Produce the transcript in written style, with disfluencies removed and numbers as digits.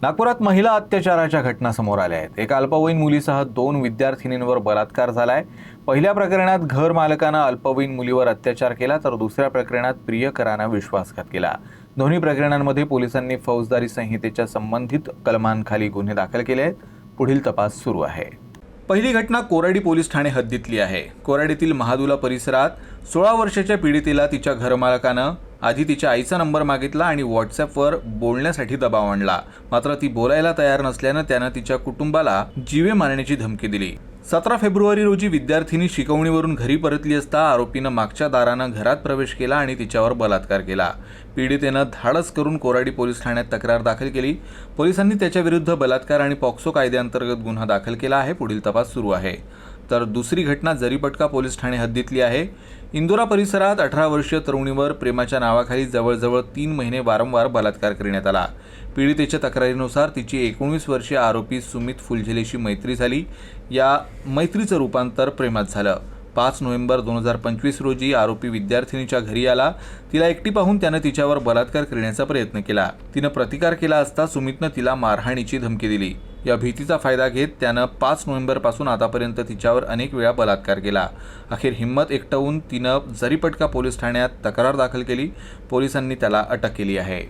नागपुरात महिला अत्याचाराच्या घटना समोर आल्या आहेत। एका अल्पवयीन मुलीसह 2 विद्यार्थिनींवर बलात्कार झालाय। पहिल्या प्रकरणात घर मालकानं अल्पवयीन मुलीवर अत्याचार केला, तर दुसऱ्या प्रकरणात प्रियकरानं विश्वासघात केला। दोन्ही प्रकरणांमध्ये पोलिसांनी फौजदारी संहितेच्या संबंधित कलमांखाली गुन्हे दाखल केले आहेत। पुढील तपास सुरू आहे। पहिली घटना कोराडी पोलीस ठाणे हद्दीतली आहे। कोराडीतील महादुला परिसरात 16 वर्षाच्या पीडितेला तिच्या घरमालकानं आधी तिच्या आईचा नंबर मागितला आणि व्हॉट्सअपवर बोलण्यासाठी दबाव आणला। मात्र ती बोलायला तयार नसल्यानं त्यानं तिच्या कुटुंबाला जीवे मारण्याची धमकी दिली। 17 फेब्रुवारी रोजी विद्यार्थिनी शिकवणीवरून घरी परतली असता आरोपीनं मागच्या दारानं घरात प्रवेश केला आणि तिच्यावर बलात्कार केला। पीडितेनं धाडस करून कोराडी पोलीस ठाण्यात तक्रार दाखल केली। पोलिसांनी त्याच्याविरुद्ध बलात्कार आणि पॉक्सो कायद्याअंतर्गत गुन्हा दाखल केला आहे। पुढील तपास सुरू आहे। तर दुसरी घटना जरीपटका पोलीस ठाणे हद्दीतली आहे। इंदोरा परिसरात 18 वर्षीय तरुणीवर प्रेमाच्या नावाखाली जवळजवळ 3 महिने वारंवार बलात्कार करण्यात आला। पीडितेच्या तक्रारीनुसार तिची 19 वर्षीय आरोपी सुमित फुलझेलेशी मैत्री झाली। या मैत्रीचं रूपांतर प्रेमात झालं। 5 नोव्हेंबर 2025 रोजी आरोपी विद्यार्थिनीच्या घरी आला। तिला एकटी पाहून त्यानं तिच्यावर बलात्कार करण्याचा प्रयत्न केला। तिनं प्रतिकार केला असता सुमितनं तिला मारहाणीची धमकी दिली। या भीतीचा फायदा घेत त्यानं 5 नोव्हेंबरपासून आतापर्यंत तिच्यावर अनेक वेळा बलात्कार केला। अखेर हिंमत एकवटून तिनं जरीपटका पोलीस ठाण्यात तक्रार दाखल केली। पोलिसांनी त्याला अटक केली आहे।